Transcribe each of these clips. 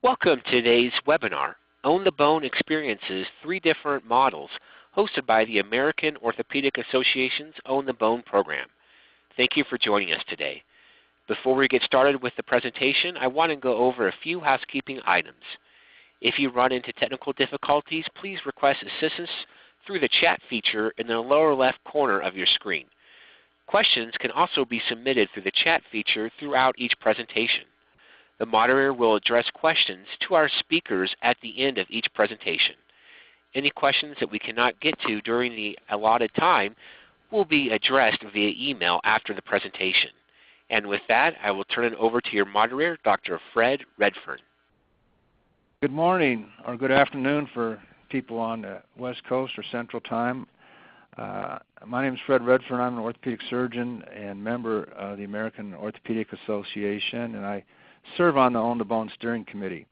Welcome to today's webinar, Own the Bone Experiences, 3 Different Models, hosted by the American Orthopaedic Association's Own the Bone program. Thank you for joining us today. Before we get started with the presentation, I want to go over a few housekeeping items. If you run into technical difficulties, please request assistance through the chat feature in the lower left corner of your screen. Questions can also be submitted through the chat feature throughout each presentation. The moderator will address questions to our speakers at the end of each presentation. Any questions that we cannot get to during the allotted time will be addressed via email after the presentation. And with that, I will turn it over to your moderator, Dr. Fred Redfern. Good morning or good afternoon for people on the West Coast or Central Time. My name is Fred Redfern. I'm an orthopedic surgeon and member of the American Orthopaedic Association, and I serve on the Own the Bone Steering Committee.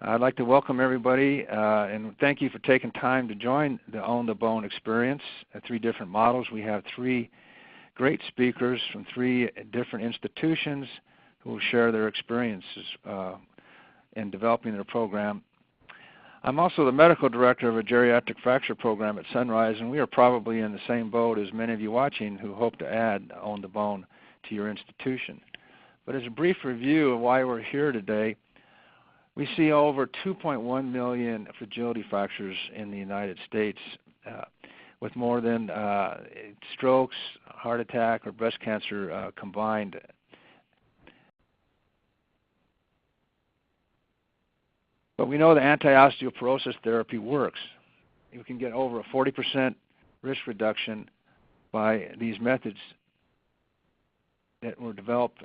I'd like to welcome everybody and thank you for taking time to join the Own the Bone experience. 3 different models. We have 3 great speakers from 3 different institutions who will share their experiences in developing their program. I'm also the medical director of a geriatric fracture program at Sunrise, and we are probably in the same boat as many of you watching who hope to add Own the Bone to your institution. But as a brief review of why we're here today, we see over 2.1 million fragility fractures in the United States, with more than strokes, heart attack, or breast cancer combined. But we know the anti-osteoporosis therapy works. You can get over a 40% risk reduction by these methods that were developed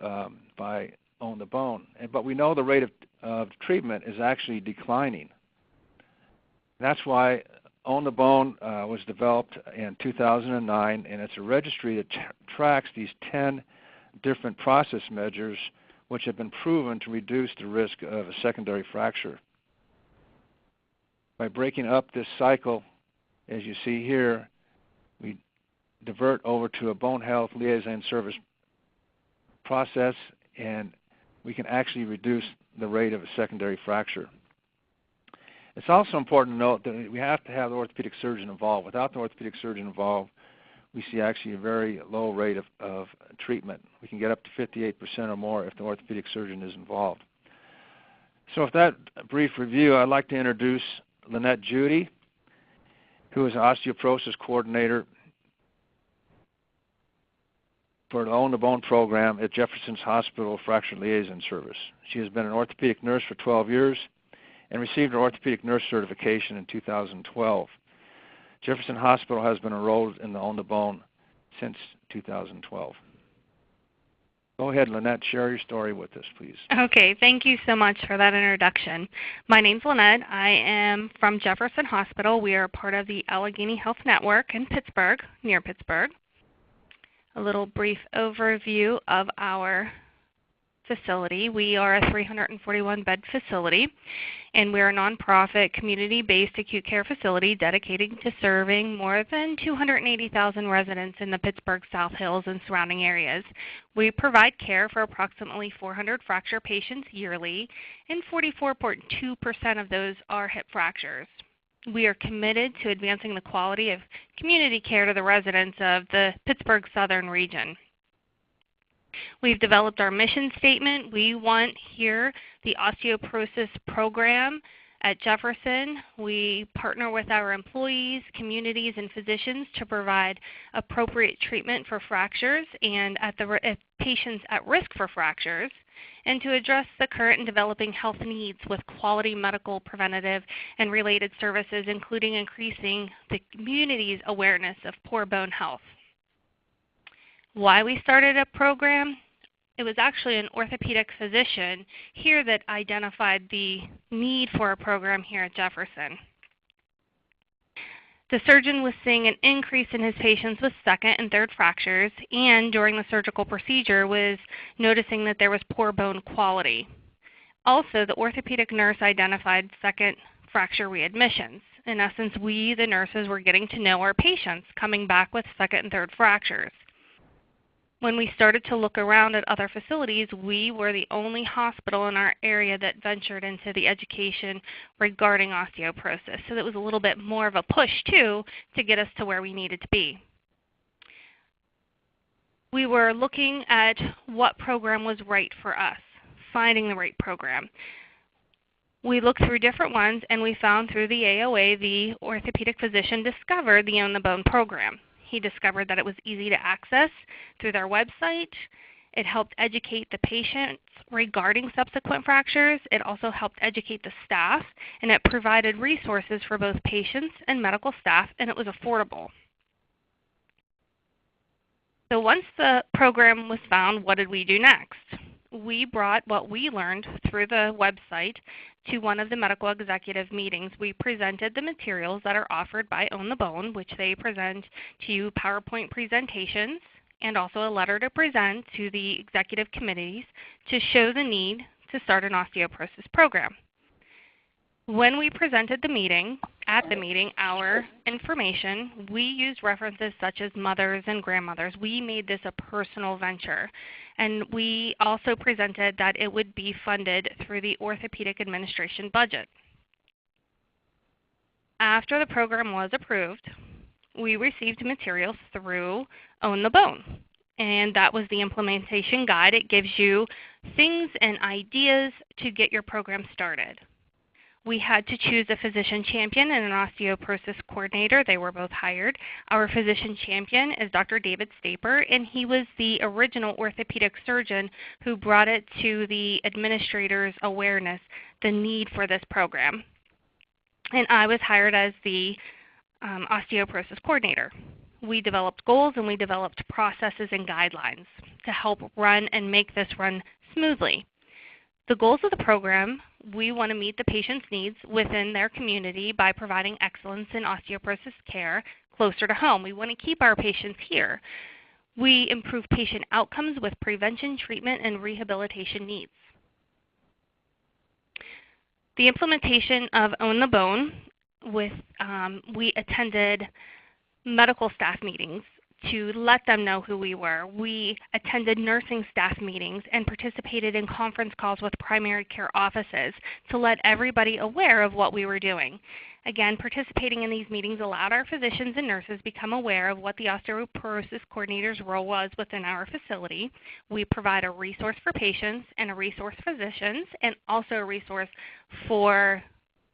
by Own the Bone. But we know the rate of treatment is actually declining. That's why Own the Bone was developed in 2009, and it's a registry that tracks these 10 different process measures which have been proven to reduce the risk of a secondary fracture. By breaking up this cycle, as you see here, we divert over to a bone health liaison service process, and we can actually reduce the rate of a secondary fracture. It's also important to note that we have to have the orthopedic surgeon involved. Without the orthopedic surgeon involved, we see actually a very low rate of treatment. We can get up to 58% or more if the orthopedic surgeon is involved. So with that brief review, I'd like to introduce Lynette Judy, who is an osteoporosis coordinator for the Own the Bone program at Jefferson's Hospital Fracture Liaison Service. She has been an orthopedic nurse for 12 years and received her orthopedic nurse certification in 2012. Jefferson Hospital has been enrolled in the Own the Bone since 2012. Go ahead, Lynette, share your story with us, please. Okay, thank you so much for that introduction. My name's Lynette. I am from Jefferson Hospital. We are part of the Allegheny Health Network in Pittsburgh, near Pittsburgh. A little brief overview of our facility. We are a 341-bed facility, and we're a nonprofit, community-based acute care facility dedicated to serving more than 280,000 residents in the Pittsburgh South Hills and surrounding areas. We provide care for approximately 400 fracture patients yearly, and 44.2% of those are hip fractures. We are committed to advancing the quality of community care to the residents of the Pittsburgh Southern region. We've developed our mission statement. We want here the osteoporosis program at Jefferson. We partner with our employees, communities, and physicians to provide appropriate treatment for fractures and patients at risk for fractures, and to address the current and developing health needs with quality medical, preventative, and related services, including increasing the community's awareness of poor bone health. Why we started a program? It was actually an orthopedic physician here that identified the need for a program here at Jefferson. The surgeon was seeing an increase in his patients with 2nd and 3rd fractures, and during the surgical procedure was noticing that there was poor bone quality. Also, the orthopedic nurse identified 2nd fracture readmissions. In essence, we, the nurses, were getting to know our patients coming back with 2nd and 3rd fractures. When we started to look around at other facilities, we were the only hospital in our area that ventured into the education regarding osteoporosis. So that was a little bit more of a push, too, to get us to where we needed to be. We were looking at what program was right for us, finding the right program. We looked through different ones, and we found through the AOA, the orthopedic physician discovered the Own the Bone program. He discovered that it was easy to access through their website. It helped educate the patients regarding subsequent fractures. It also helped educate the staff, and it provided resources for both patients and medical staff, and it was affordable. So once the program was found, what did we do next? We brought what we learned through the website to one of the medical executive meetings. We presented the materials that are offered by Own the Bone, which they present to you PowerPoint presentations, and also a letter to present to the executive committees to show the need to start an osteoporosis program. When we presented at the meeting, our information, we used references such as mothers and grandmothers. We made this a personal venture. And we also presented that it would be funded through the Orthopaedic Administration budget. After the program was approved, we received materials through Own the Bone. And that was the implementation guide. It gives you things and ideas to get your program started. We had to choose a physician champion and an osteoporosis coordinator. They were both hired. Our physician champion is Dr. David Staper, and he was the original orthopedic surgeon who brought it to the administrators' awareness, the need for this program. And I was hired as the osteoporosis coordinator. We developed goals and we developed processes and guidelines to help run and make this run smoothly. The goals of the program, we want to meet the patient's needs within their community by providing excellence in osteoporosis care closer to home. We want to keep our patients here. We improve patient outcomes with prevention, treatment, and rehabilitation needs. The implementation of Own the Bone, we attended medical staff meetings to let them know who we were. We attended nursing staff meetings and participated in conference calls with primary care offices to let everybody aware of what we were doing. Again, participating in these meetings allowed our physicians and nurses become aware of what the osteoporosis coordinator's role was within our facility. We provide a resource for patients and a resource for physicians, and also a resource for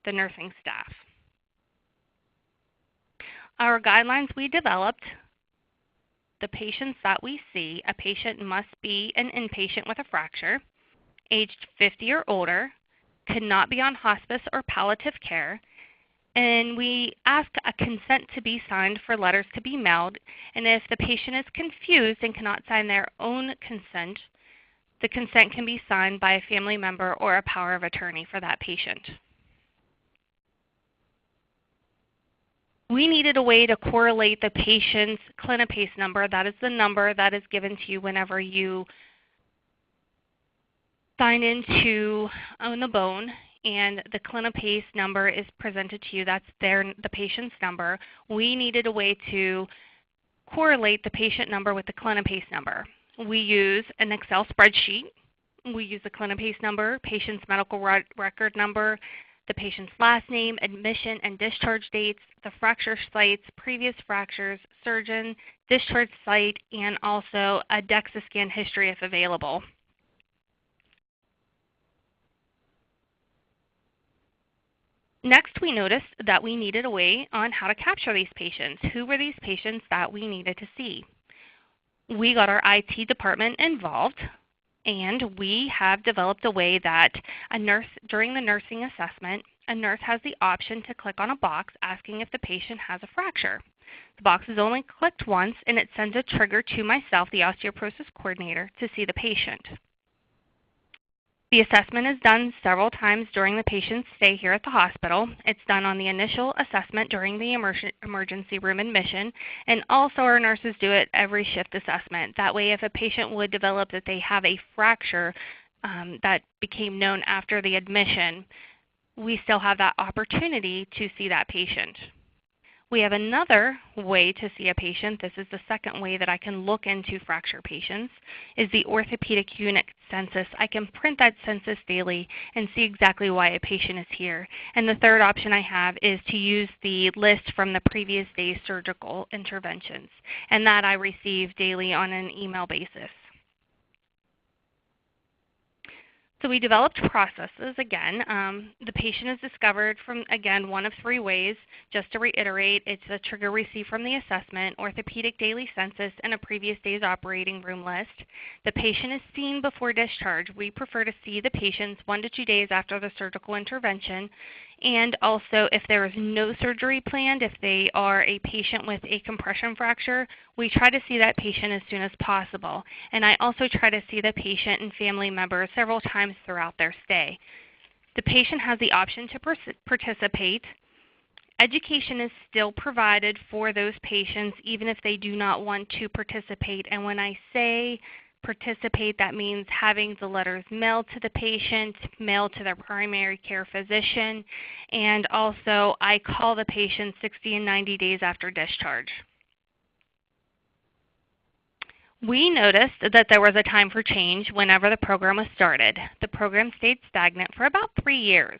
the nursing staff. Our guidelines we developed: the patients that we see, a patient must be an inpatient with a fracture, aged 50 or older, cannot be on hospice or palliative care, and we ask a consent to be signed for letters to be mailed. And if the patient is confused and cannot sign their own consent, the consent can be signed by a family member or a power of attorney for that patient. We needed a way to correlate the patient's CliniPace number. That is the number that is given to you whenever you sign into Own the Bone, and the CliniPace number is presented to you. That's the patient's number. We needed a way to correlate the patient number with the CliniPace number. We use an Excel spreadsheet. We use the CliniPace number, patient's medical record number, the patient's last name, admission and discharge dates, the fracture sites, previous fractures, surgeon, discharge site, and also a DEXA scan history if available. Next, we noticed that we needed a way on how to capture these patients. Who were these patients that we needed to see? We got our IT department involved, and we have developed a way that a nurse, during the nursing assessment, a nurse has the option to click on a box asking if the patient has a fracture. The box is only clicked once, and it sends a trigger to myself, the osteoporosis coordinator, to see the patient. The assessment is done several times during the patient's stay here at the hospital. It's done on the initial assessment during the emergency room admission, and also our nurses do it every shift assessment. That way, if a patient would develop that they have a fracture that became known after the admission, we still have that opportunity to see that patient. We have another way to see a patient. This is the second way that I can look into fracture patients, is the orthopedic unit census. I can print that census daily and see exactly why a patient is here. And the third option I have is to use the list from the previous day's surgical interventions, and that I receive daily on an email basis. So we developed processes. Again, the patient is discovered from, again, one of three ways. Just to reiterate, it's a trigger received from the assessment, orthopedic daily census, and a previous day's operating room list. The patient is seen before discharge. We prefer to see the patients 1 to 2 days after the surgical intervention. And also, if there is no surgery planned, if they are a patient with a compression fracture, we try to see that patient as soon as possible. And I also try to see the patient and family members several times throughout their stay. The patient has the option to participate. Education is still provided for those patients even if they do not want to participate. And when I say participate, that means having the letters mailed to the patient, mailed to their primary care physician, and also I call the patient 60 and 90 days after discharge. We noticed that there was a time for change whenever the program was started. The program stayed stagnant for about 3 years.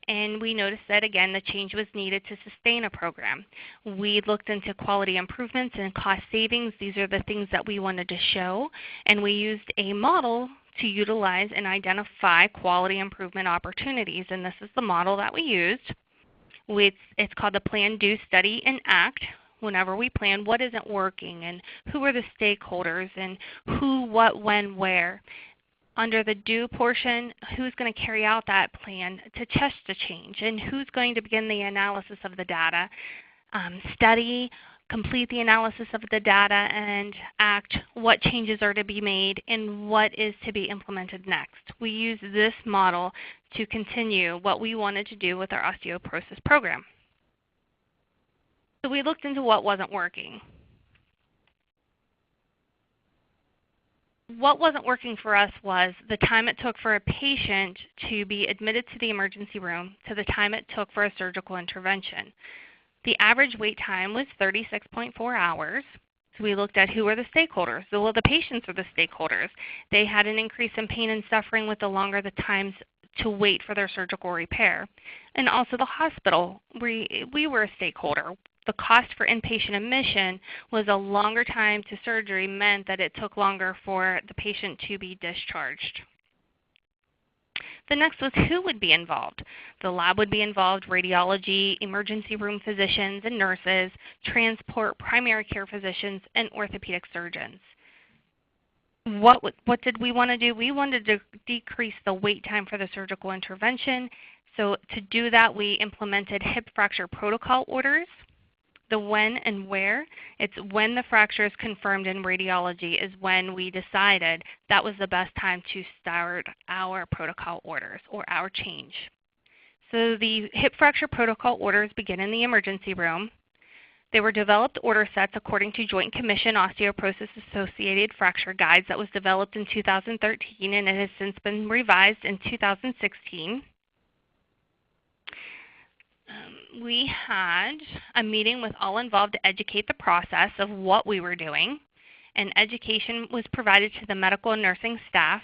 And we noticed that, again, the change was needed to sustain a program. We looked into quality improvements and cost savings. These are the things that we wanted to show. And we used a model to utilize and identify quality improvement opportunities. And this is the model that we used. It's called the Plan, Do, Study, and Act. Whenever we plan what isn't working and who are the stakeholders and who, what, when, where. Under the do portion, who's going to carry out that plan to test the change, and who's going to begin the analysis of the data, study, complete the analysis of the data, and act what changes are to be made and what is to be implemented next. We use this model to continue what we wanted to do with our osteoporosis program. So we looked into what wasn't working. What wasn't working for us was the time it took for a patient to be admitted to the emergency room to the time it took for a surgical intervention. The average wait time was 36.4 hours. So we looked at who were the stakeholders. Well, the patients were the stakeholders. They had an increase in pain and suffering with the longer the times to wait for their surgical repair. And also the hospital, we were a stakeholder. The cost for inpatient admission was a longer time to surgery meant that it took longer for the patient to be discharged. The next was who would be involved. The lab would be involved, radiology, emergency room physicians and nurses, transport, primary care physicians, and orthopedic surgeons. What did we want to do? We wanted to decrease the wait time for the surgical intervention. So to do that, we implemented hip fracture protocol orders. The when and where, it's when the fracture is confirmed in radiology is when we decided that was the best time to start our protocol orders or our change. So the hip fracture protocol orders begin in the emergency room. They were developed order sets according to Joint Commission Osteoporosis Associated Fracture Guides that was developed in 2013, and it has since been revised in 2016. We had a meeting with all involved to educate the process of what we were doing, and education was provided to the medical and nursing staff,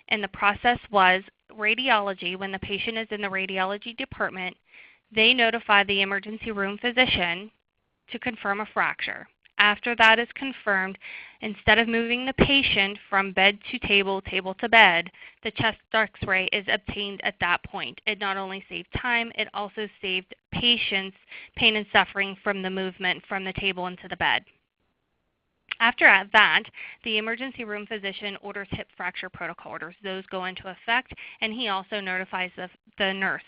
and the process was radiology. When the patient is in the radiology department, they notify the emergency room physician to confirm a fracture. After that is confirmed, instead of moving the patient from bed to table, table to bed, the chest X-ray is obtained at that point. It not only saved time, it also saved patients pain and suffering from the movement from the table into the bed. After that, the emergency room physician orders hip fracture protocol orders. Those go into effect, and he also notifies the nurse.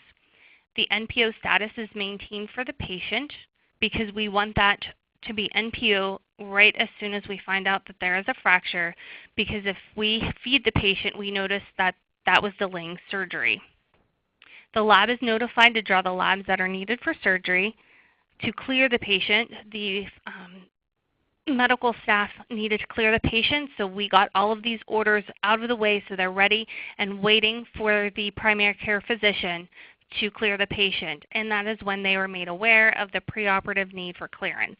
The NPO status is maintained for the patient because we want that to be NPO right as soon as we find out that there is a fracture, because if we feed the patient, we notice that that was delaying surgery. The lab is notified to draw the labs that are needed for surgery. To clear the patient, the medical staff needed to clear the patient, so we got all of these orders out of the way so they're ready and waiting for the primary care physician to clear the patient, and that is when they were made aware of the preoperative need for clearance.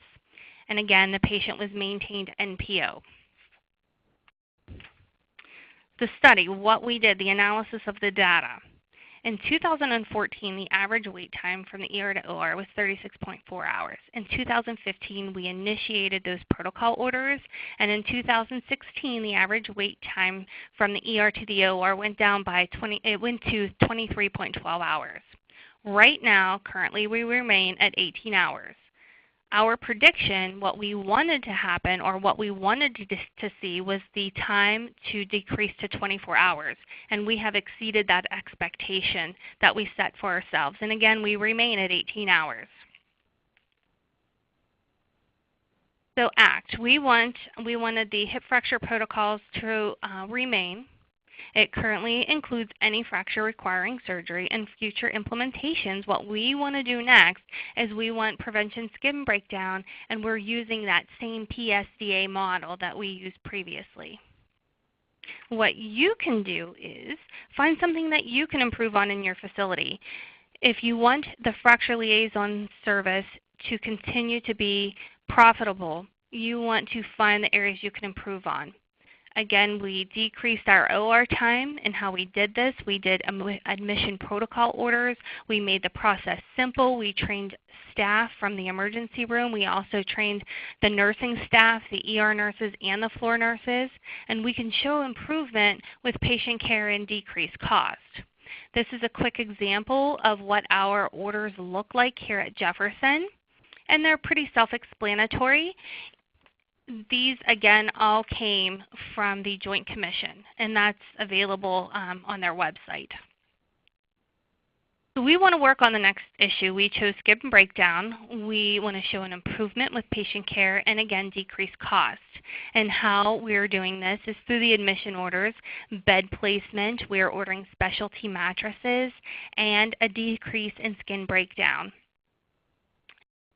And again, the patient was maintained NPO. The study, what we did, the analysis of the data. In 2014, the average wait time from the ER to OR was 36.4 hours. In 2015, we initiated those protocol orders, and in 2016, the average wait time from the ER to the OR went down by it went to 23.12 hours. Right now, currently, we remain at 18 hours. Our prediction, what we wanted to happen or what we wanted to see was the time to decrease to 24 hours. And we have exceeded that expectation that we set for ourselves. And again, we remain at 18 hours. So ACT, we wanted the hip fracture protocols to remain. It currently includes any fracture requiring surgery and future implementations. What we want to do next is we want prevention skin breakdown, and we're using that same PSDA model that we used previously. What you can do is find something that you can improve on in your facility. If you want the fracture liaison service to continue to be profitable, you want to find the areas you can improve on. Again, we decreased our OR time, and how we did this, we did admission protocol orders. We made the process simple. We trained staff from the emergency room. We also trained the nursing staff, the ER nurses, and the floor nurses, and we can show improvement with patient care and decreased cost. This is a quick example of what our orders look like here at Jefferson, and they're pretty self-explanatory. These, again, all came from the Joint Commission, and that's available on their website. So we want to work on the next issue. We chose skip and breakdown. We want to show an improvement with patient care and, again, decrease cost. And how we're doing this is through the admission orders, bed placement, we're ordering specialty mattresses, and a decrease in skin breakdown.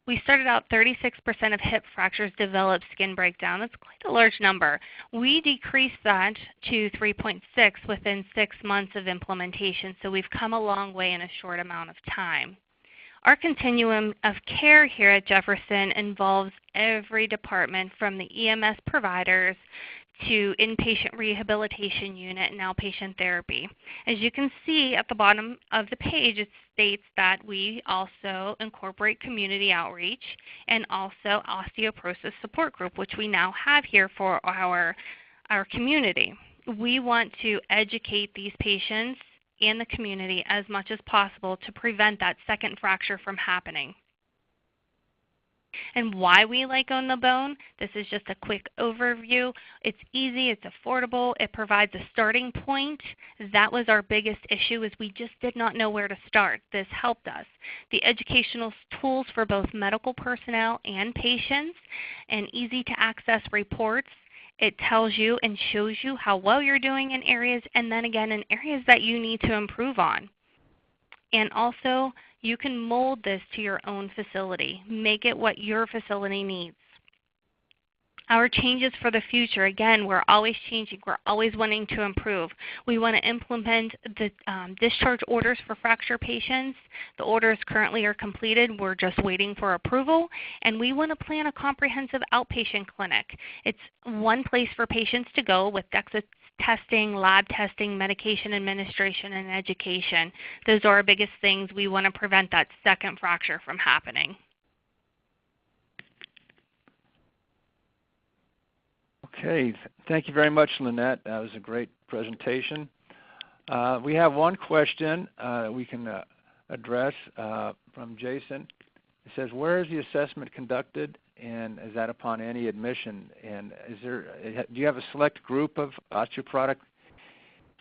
We started out 36% of hip fractures developed skin breakdown. That's quite a large number. We decreased that to 3.6 within 6 months of implementation, so we've come a long way in a short amount of time. Our continuum of care here at Jefferson involves every department from the EMS providers to inpatient rehabilitation unit and outpatient therapy. As you can see at the bottom of the page, it states that we also incorporate community outreach and also osteoporosis support group, which we now have here for our community. We want to educate these patients and the community as much as possible to prevent that second fracture from happening. And why we like Own the Bone, this is just a quick overview. It's easy, it's affordable, it provides a starting point. That was our biggest issue, is we just did not know where to start. This helped us. The educational tools for both medical personnel and patients, and easy to access reports. It tells you and shows you how well you're doing in areas, and then again in areas that you need to improve on. And also, you can mold this to your own facility. Make it what your facility needs. Our changes for the future, again, we're always changing. We're always wanting to improve. We want to implement the discharge orders for fracture patients. The orders currently are completed. We're just waiting for approval. And we want to plan a comprehensive outpatient clinic. It's one place for patients to go with DEXA testing, lab testing, medication administration, and education. Those are our biggest things. We want to prevent that second fracture from happening. Okay, thank you very much, Lynette. That was a great presentation. We have one question we can address from Jason. It says, where is the assessment conducted, and is that upon any admission? And do you have a select group of osteoporotic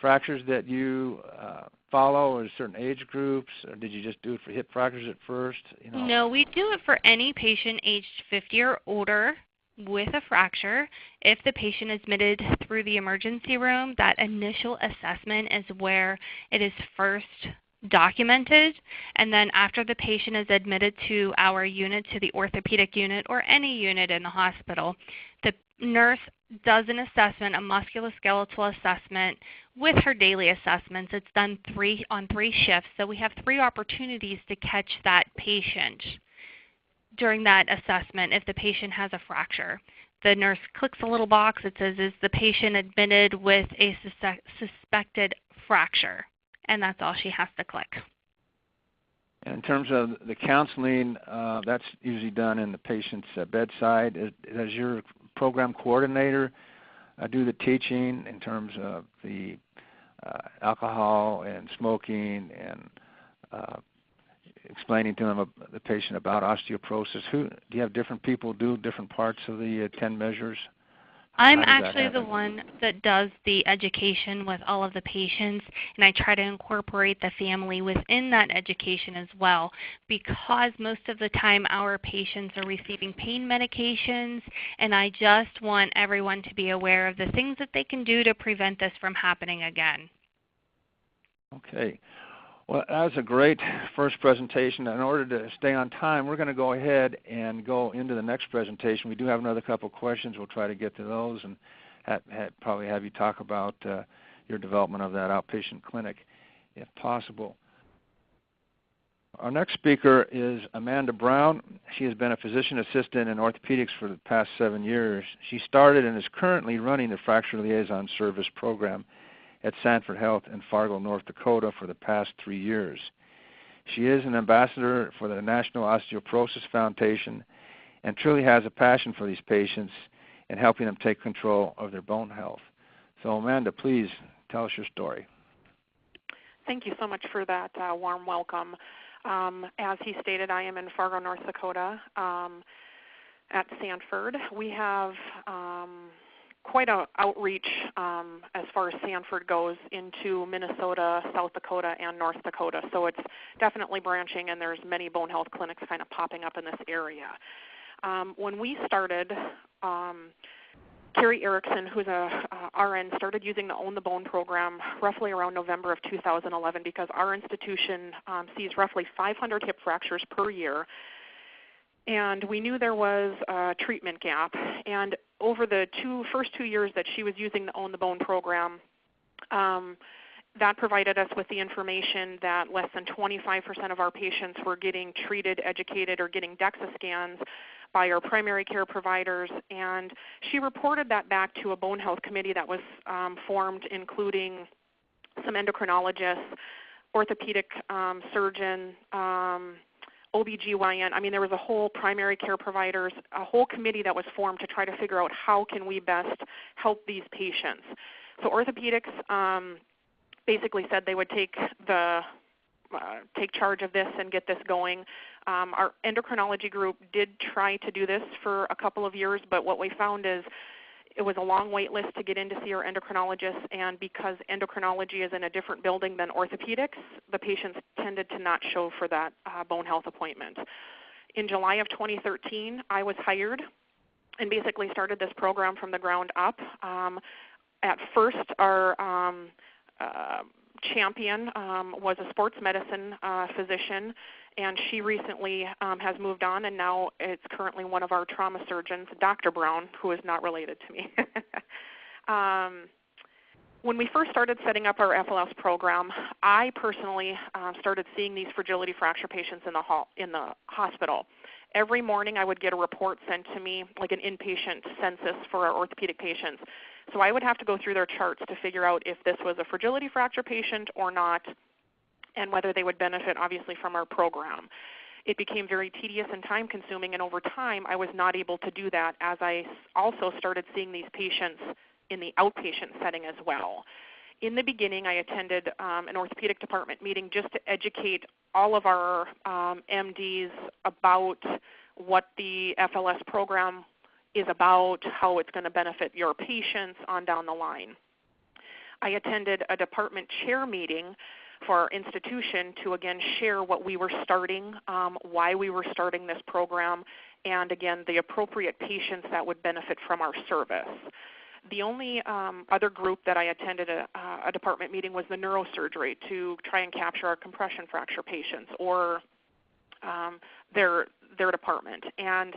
fractures that you follow, or certain age groups, or did you just do it for hip fractures at first? No, we do it for any patient aged 50 or older with a fracture. If the patient is admitted through the emergency room, that initial assessment is where it is first documented, and then after the patient is admitted to our unit, to the orthopedic unit or any unit in the hospital, the nurse does an assessment, a musculoskeletal assessment, with her daily assessments. It's done on three shifts, so we have 3 opportunities to catch that patient during that assessment if the patient has a fracture. The nurse clicks a little box. It says, is the patient admitted with a suspected fracture? And that's all she has to click. In terms of the counseling, that's usually done in the patient's bedside. Does your program coordinator do the teaching in terms of the alcohol and smoking and explaining to them, the patient, about osteoporosis? Do you have different people do different parts of the 10 measures? I'm actually the one that does the education with all of the patients, and I try to incorporate the family within that education as well, because most of the time our patients are receiving pain medications, and I just want everyone to be aware of the things that they can do to prevent this from happening again. Okay. Well, that was a great first presentation. In order to stay on time, we're going to go ahead and go into the next presentation. We do have another couple of questions. We'll try to get to those and probably have you talk about your development of that outpatient clinic, if possible. Our next speaker is Amanda Brown. She has been a physician assistant in orthopedics for the past 7 years. She started and is currently running the Fracture Liaison Service Program at Sanford Health in Fargo, North Dakota for the past 3 years. She is an ambassador for the National Osteoporosis Foundation and truly has a passion for these patients and helping them take control of their bone health. So Amanda, please tell us your story. Thank you so much for that warm welcome. As he stated, I am in Fargo, North Dakota at Sanford. We have quite an outreach as far as Sanford goes into Minnesota, South Dakota, and North Dakota. So it's definitely branching, and there's many bone health clinics kind of popping up in this area. When we started, Carrie Erickson, who's a RN, started using the Own the Bone program roughly around November of 2011 because our institution sees roughly 500 hip fractures per year. And we knew there was a treatment gap. And over the first 2 years that she was using the Own the Bone program, that provided us with the information that less than 25% of our patients were getting treated, educated, or getting DEXA scans by our primary care providers. And she reported that back to a bone health committee that was formed, including some endocrinologists, orthopedic surgeon, OBGYN. I mean, there was a whole primary care providers, a whole committee that was formed to try to figure out how can we best help these patients. So Orthopaedics basically said they would take charge of this and get this going. Our endocrinology group did try to do this for a couple of years, but what we found is it was a long wait list to get in to see our endocrinologists, and because endocrinology is in a different building than orthopedics, the patients tended to not show for that bone health appointment. In July of 2013, I was hired and basically started this program from the ground up. At first, our champion was a sports medicine physician, and she recently has moved on, and now it's currently one of our trauma surgeons, Dr. Brown, who is not related to me. When we first started setting up our FLS program, I personally started seeing these fragility fracture patients in the hospital. Every morning I would get a report sent to me, like an inpatient census for our orthopedic patients. So I would have to go through their charts to figure out if this was a fragility fracture patient or not, and whether they would benefit, obviously, from our program. It became very tedious and time-consuming, and over time I was not able to do that as I also started seeing these patients in the outpatient setting as well. In the beginning, I attended an orthopedic department meeting just to educate all of our MDs about what the FLS program is about, how it's going to benefit your patients on down the line. I attended a department chair meeting for our institution to, again, share what we were starting, why we were starting this program, and, again, the appropriate patients that would benefit from our service. The only other group that I attended a department meeting was the neurosurgery to try and capture our compression fracture patients or their department. And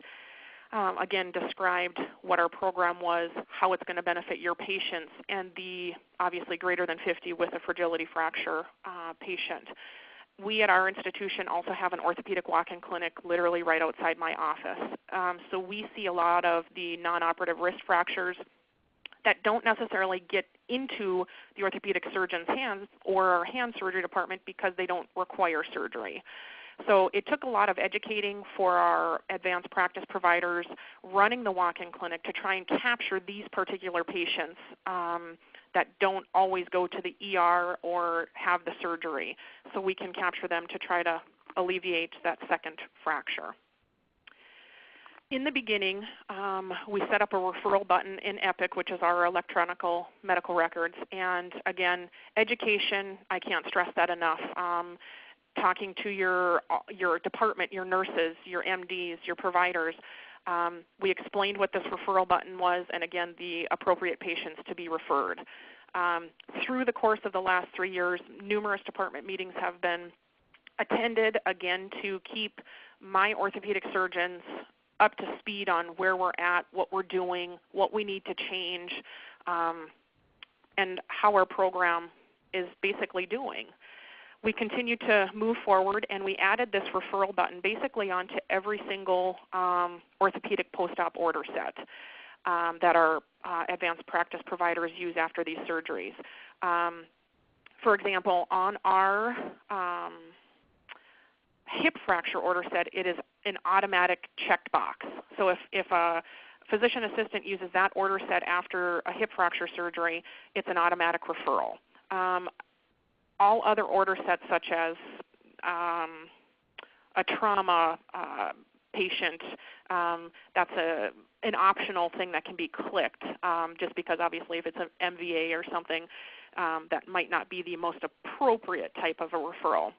again, described what our program was, how it's going to benefit your patients, and the obviously greater than 50 with a fragility fracture patient. We at our institution also have an orthopedic walk-in clinic literally right outside my office. So we see a lot of the non-operative wrist fractures that don't necessarily get into the orthopedic surgeon's hands or our hand surgery department because they don't require surgery. So it took a lot of educating for our advanced practice providers running the walk-in clinic to try and capture these particular patients that don't always go to the ER or have the surgery, so we can capture them to try to alleviate that second fracture. In the beginning, we set up a referral button in Epic, which is our electronic medical records. And again, education, I can't stress that enough. Talking to your department, your nurses, your MDs, your providers. We explained what this referral button was and, again, the appropriate patients to be referred. Through the course of the last 3 years, numerous department meetings have been attended, again, to keep my orthopedic surgeons up to speed on where we're at, what we're doing, what we need to change, and how our program is basically doing. We continue to move forward, and we added this referral button basically onto every single orthopedic post-op order set that our advanced practice providers use after these surgeries. For example, on our hip fracture order set, it is an automatic checked box. So if a physician assistant uses that order set after a hip fracture surgery, it's an automatic referral. All other order sets, such as a trauma patient, that's an optional thing that can be clicked, just because obviously if it's an MVA or something, that might not be the most appropriate type of a referral.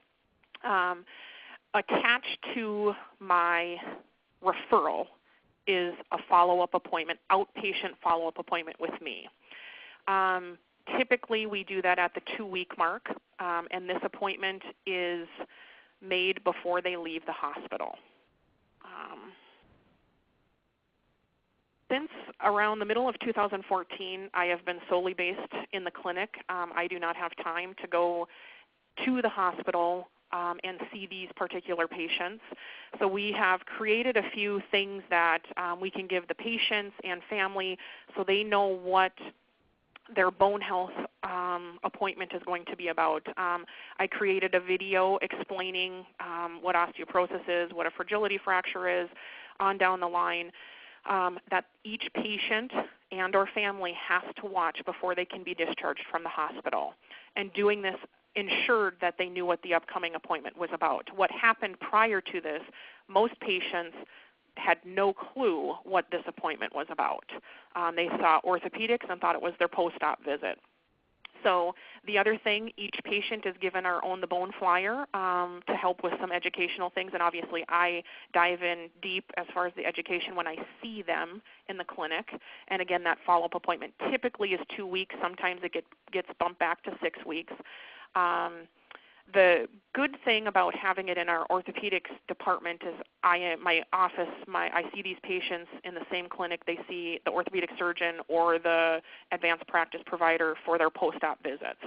Attached to my referral is a follow-up appointment, outpatient follow-up appointment with me. Typically, we do that at the 2-week mark, and this appointment is made before they leave the hospital. Since around the middle of 2014, I have been solely based in the clinic. I do not have time to go to the hospital and see these particular patients. So we have created a few things that we can give the patients and family so they know what their bone health appointment is going to be about. I created a video explaining what osteoporosis is, what a fragility fracture is, on down the line, that each patient and or family has to watch before they can be discharged from the hospital. And doing this ensured that they knew what the upcoming appointment was about. What happened prior to this, most patients had no clue what this appointment was about. They saw orthopedics and thought it was their post-op visit. So the other thing, each patient is given our Own the Bone flyer to help with some educational things, and obviously I dive in deep as far as the education when I see them in the clinic. And again, that follow-up appointment typically is 2 weeks. Sometimes it gets bumped back to 6 weeks. The good thing about having it in our orthopedics department is I see these patients in the same clinic. They see the orthopedic surgeon or the advanced practice provider for their post-op visits.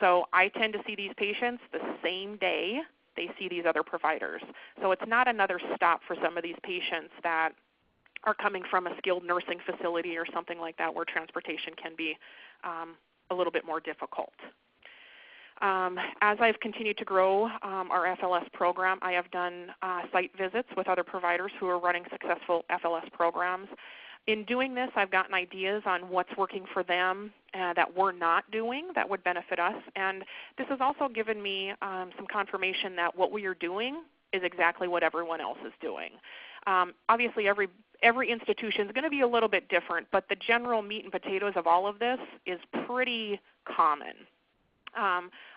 So I tend to see these patients the same day they see these other providers. So it's not another stop for some of these patients that are coming from a skilled nursing facility or something like that where transportation can be a little bit more difficult. As I've continued to grow our FLS program, I have done site visits with other providers who are running successful FLS programs. In doing this, I've gotten ideas on what's working for them that we're not doing that would benefit us. And this has also given me some confirmation that what we are doing is exactly what everyone else is doing. Obviously, every institution is going to be a little bit different, but the general meat and potatoes of all of this is pretty common.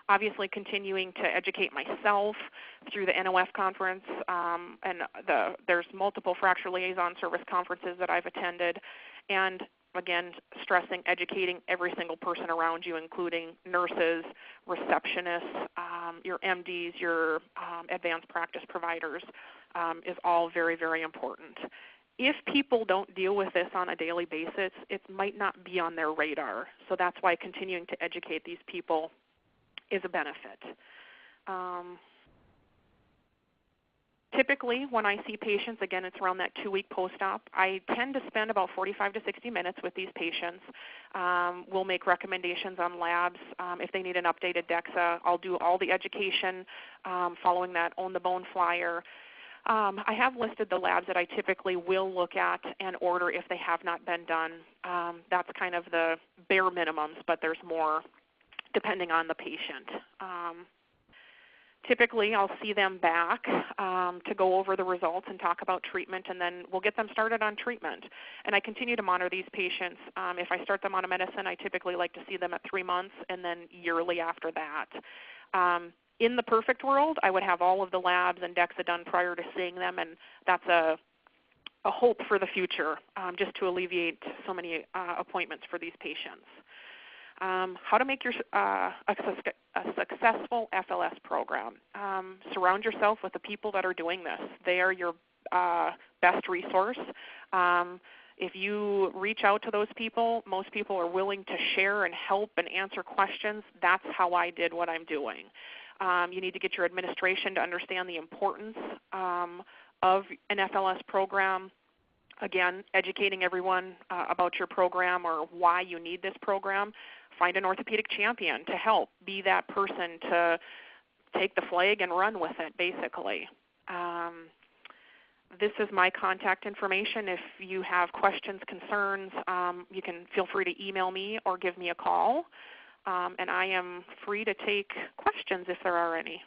Obviously continuing to educate myself through the NOF conference, and there's multiple fracture liaison service conferences that I've attended, and again, stressing educating every single person around you, including nurses, receptionists, your MDs, your advanced practice providers, is all very, very important. if people don't deal with this on a daily basis, it might not be on their radar. So that's why continuing to educate these people is a benefit. Typically, when I see patients, again, it's around that 2-week post-op, I tend to spend about 45 to 60 minutes with these patients. We'll make recommendations on labs. If they need an updated DEXA, I'll do all the education following that Own the Bone flyer. I have listed the labs that I typically will look at and order if they have not been done. That's kind of the bare minimums, but there's more depending on the patient. Typically, I'll see them back to go over the results and talk about treatment, and then we'll get them started on treatment. And I continue to monitor these patients. If I start them on a medicine, I typically like to see them at 3 months and then yearly after that. In the perfect world, I would have all of the labs and DEXA done prior to seeing them, and that's a hope for the future, just to alleviate so many appointments for these patients. How to make your a successful FLS program. Surround yourself with the people that are doing this. They are your best resource. If you reach out to those people, most people are willing to share and help and answer questions. That's how I did what I'm doing. You need to get your administration to understand the importance of an FLS program. Again, educating everyone about your program or why you need this program. Find an orthopedic champion to help. Be that person to take the flag and run with it, basically. This is my contact information. If you have questions, concerns, you can feel free to email me or give me a call. And I am free to take questions if there are any.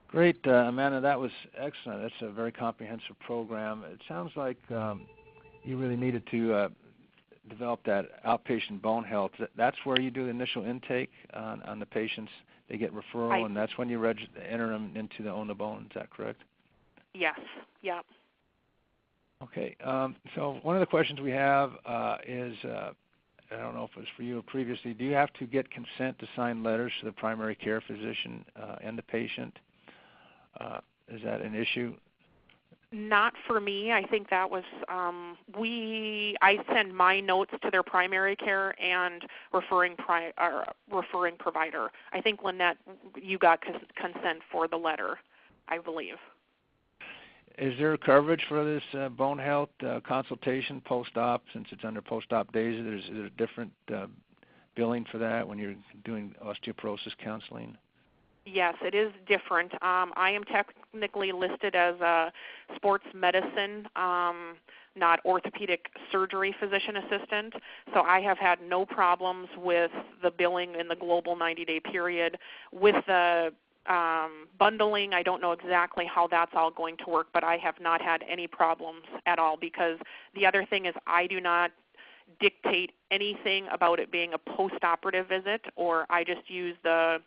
Great, Amanda, that was excellent. That's a very comprehensive program. It sounds like you really needed to develop that outpatient bone health. That's where you do the initial intake on the patients. They get referral, and that's when you enter them into the Own the Bone. Is that correct? Yes. Yep. Okay. So one of the questions we have is, I don't know if it was for you or previously, do you have to get consent to sign letters to the primary care physician and the patient? Is that an issue? Not for me. I think that was, I send my notes to their primary care and referring provider. I think, Lynette, you got consent for the letter, I believe. Is there coverage for this bone health consultation post-op, since it's under post-op days? Is there a different billing for that when you're doing osteoporosis counseling? Yes, it is different. I am technically listed as a sports medicine, not orthopedic surgery physician assistant, so I have had no problems with the billing in the global 90-day period. With the bundling, I don't know exactly how that's all going to work, but I have not had any problems at all, because the other thing is I do not dictate anything about it being a post-operative visit, or I just use the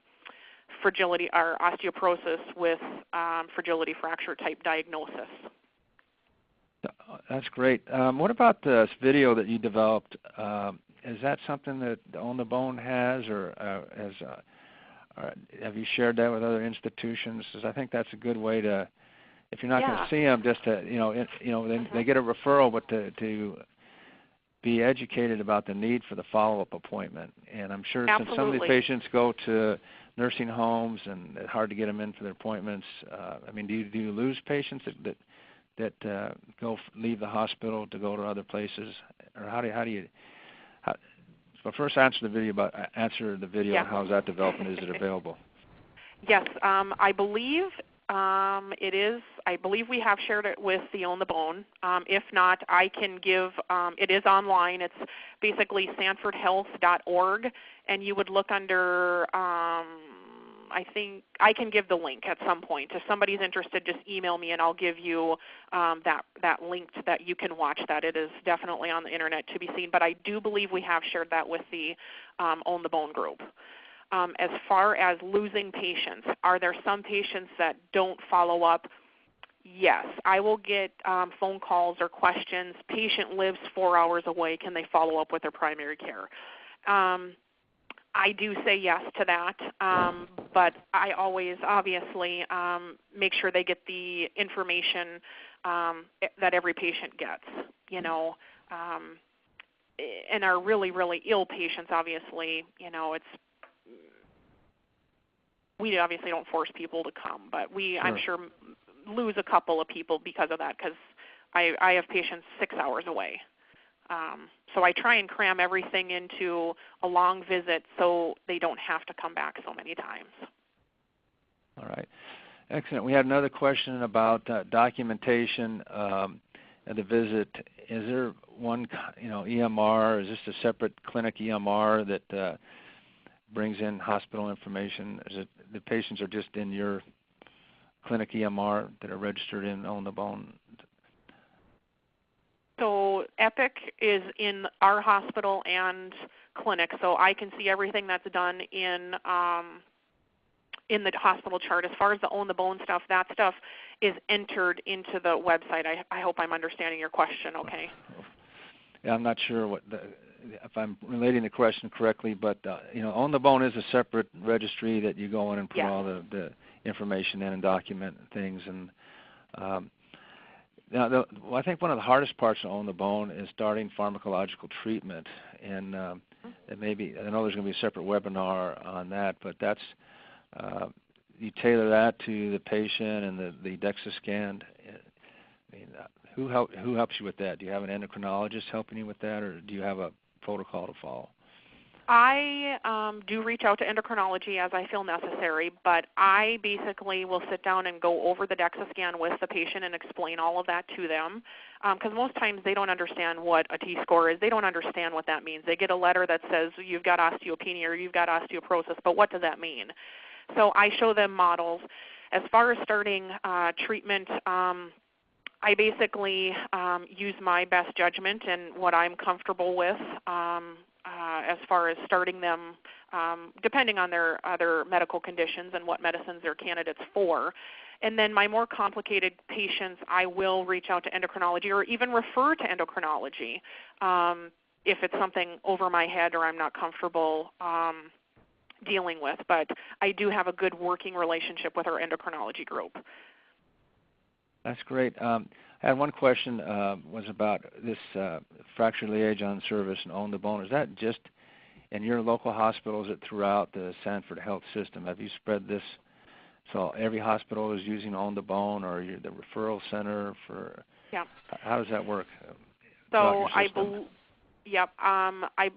fragility or osteoporosis with fragility fracture type diagnosis. That's great. What about this video that you developed? Is that something that Own the Bone has, or have you shared that with other institutions? Because I think that's a good way to, if you're not going to see them, just to they get a referral, but to be educated about the need for the follow-up appointment. And I'm sure since some of these patients go to nursing homes and it's hard to get them in for their appointments, I mean, do you lose patients that leave the hospital to go to other places, or how do you? So first, answer the video. Yeah. How's that developing? Is it available? Yes, I believe it is. I believe we have shared it with the Own the Bone. If not, I can give. It is online. It's basically sanfordhealth.org, and you would look under. I think I can give the link at some point. If somebody's interested, just email me, and I'll give you that link that you can watch that. It is definitely on the internet to be seen. But I do believe we have shared that with the Own the Bone group. As far as losing patients, are there some patients that don't follow up? Yes. I will get phone calls or questions. Patient lives 4 hours away. Can they follow up with their primary care? I do say yes to that, but I always obviously make sure they get the information that every patient gets, and our really, really ill patients, obviously, we obviously don't force people to come, but Sure. I'm sure, lose a couple of people because of that, because I have patients 6 hours away. So I try and cram everything into a long visit so they don't have to come back so many times. All right. Excellent. We had another question about documentation at the visit. Is there one, EMR? Is this a separate clinic EMR that brings in hospital information? Is it the patients are just in your clinic EMR that are registered in On the Bone? So Epic is in our hospital and clinic, so I can see everything that's done in the hospital chart. As far as the On the Bone stuff, that stuff is entered into the website. I hope I'm understanding your question okay. Yeah, I'm not sure if I'm relating the question correctly, but On the Bone is a separate registry that you go in and put all the information in and document things. And now, I think one of the hardest parts of On the Bone is starting pharmacological treatment, and maybe I know there's going to be a separate webinar on that, but that's you tailor that to the patient and the DEXA scan. I mean, who helps you with that? Do you have an endocrinologist helping you with that, or do you have a protocol to follow? I do reach out to endocrinology as I feel necessary, but I basically will sit down and go over the DEXA scan with the patient and explain all of that to them, because most times they don't understand what a T-score is. They don't understand what that means. They get a letter that says you've got osteopenia or you've got osteoporosis, but what does that mean? So I show them models. As far as starting treatment, I basically use my best judgment and what I'm comfortable with as far as starting them, depending on their other medical conditions and what medicines they're candidates for. And then my more complicated patients, I will reach out to endocrinology or even refer to endocrinology if it's something over my head or I'm not comfortable dealing with. But I do have a good working relationship with our endocrinology group. That's great. I had one question was about this fracture liaison service and On the Bone. Is that just in your local hospital? Is it throughout the Sanford health system? Have you spread this so every hospital is using On the Bone, or the referral center for? Yeah. How does that work? So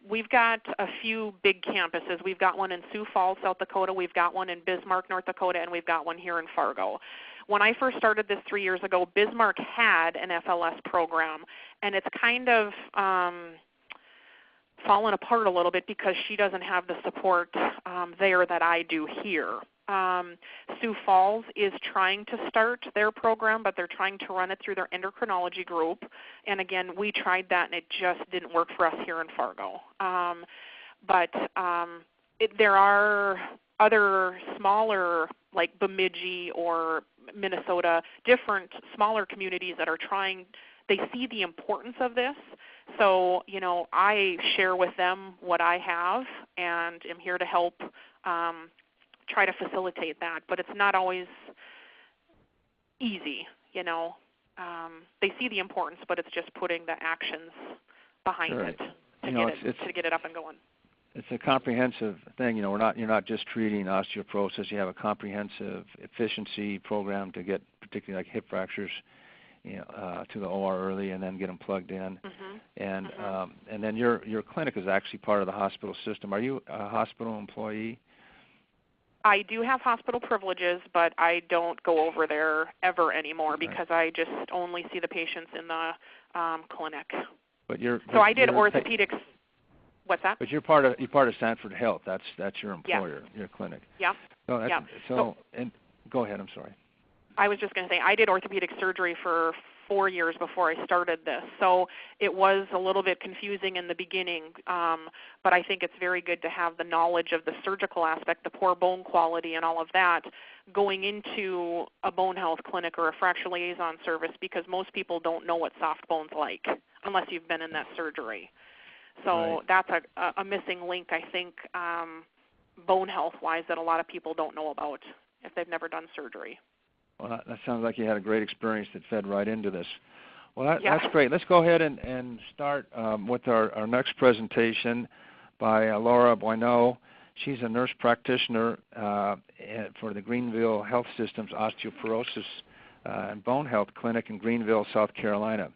we've got a few big campuses. We've got one in Sioux Falls, South Dakota. We've got one in Bismarck, North Dakota, and we've got one here in Fargo. When I first started this 3 years ago, Bismarck had an FLS program, and it's kind of fallen apart a little bit because she doesn't have the support there that I do here. Sioux Falls is trying to start their program, but they're trying to run it through their endocrinology group. And again, we tried that, and it just didn't work for us here in Fargo. There are other smaller, like Bemidji or Minnesota, different smaller communities that are trying. They see the importance of this. So, I share with them what I have and am here to help try to facilitate that. But it's not always easy, They see the importance, but it's just putting the actions behind it to get it up and going. It's a comprehensive thing. You're not just treating osteoporosis. You have a comprehensive efficiency program to get particularly like hip fractures, to the OR early and then get them plugged in. And then your clinic is actually part of the hospital system. Are you a hospital employee? I do have hospital privileges, but I don't go over there ever anymore because I just only see the patients in the clinic. I did orthopedics. What's that? But you're part of Sanford Health. That's your employer, your clinic. Yeah. And go ahead. I'm sorry. I was just going to say I did orthopedic surgery for 4 years before I started this, so it was a little bit confusing in the beginning. But I think it's very good to have the knowledge of the surgical aspect, the poor bone quality, and all of that going into a bone health clinic or a fracture liaison service, because most people don't know what soft bone's like unless you've been in that surgery. So that's a missing link, I think, bone health-wise that a lot of people don't know about if they've never done surgery. Well, that sounds like you had a great experience that fed right into this. Well, Yeah. that's great. Let's go ahead and start with our next presentation by Laura Boineau. She's a nurse practitioner for the Greenville Health System's Osteoporosis and Bone Health Clinic in Greenville, South Carolina.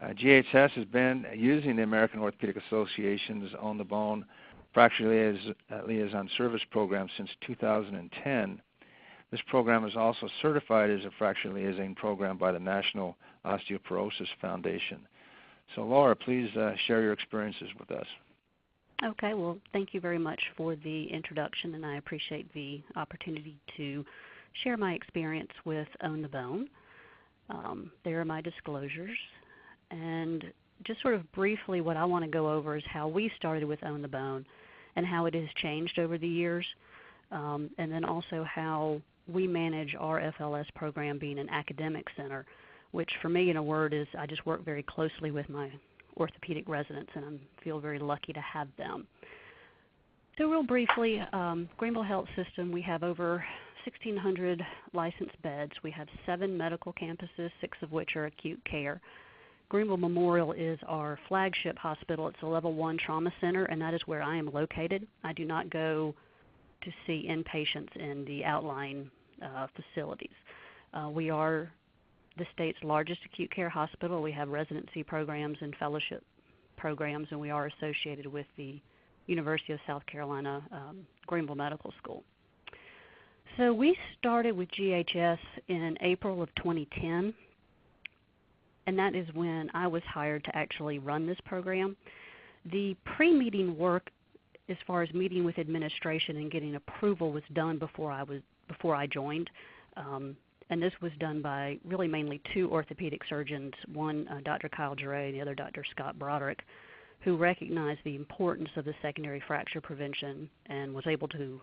GHS has been using the American Orthopaedic Association's On the Bone Fracture Liaison Service Program since 2010. This program is also certified as a fracture liaison program by the National Osteoporosis Foundation. So Laura, please share your experiences with us. Okay, well, thank you very much for the introduction, and I appreciate the opportunity to share my experience with Own the Bone. There are my disclosures, and just sort of briefly what I want to go over is how we started with Own the Bone and how it has changed over the years, and then also how we manage our FLS program being an academic center, which for me, in a word, is I just work very closely with my orthopedic residents, and I feel very lucky to have them. So real briefly, Greenville Health System, we have over 1,600 licensed beds. We have 7 medical campuses, 6 of which are acute care. Greenville Memorial is our flagship hospital. It's a level 1 trauma center, and that is where I am located. I do not go to see inpatients in the outlying facilities. We are the state's largest acute care hospital. We have residency programs and fellowship programs, and we are associated with the University of South Carolina Greenville Medical School. So we started with GHS in April of 2010, and that is when I was hired to actually run this program. The pre-meeting work as far as meeting with administration and getting approval was done before I joined. And this was done by really mainly 2 orthopedic surgeons, one Dr. Kyle Duray and the other Dr. Scott Broderick, who recognized the importance of the secondary fracture prevention and was able to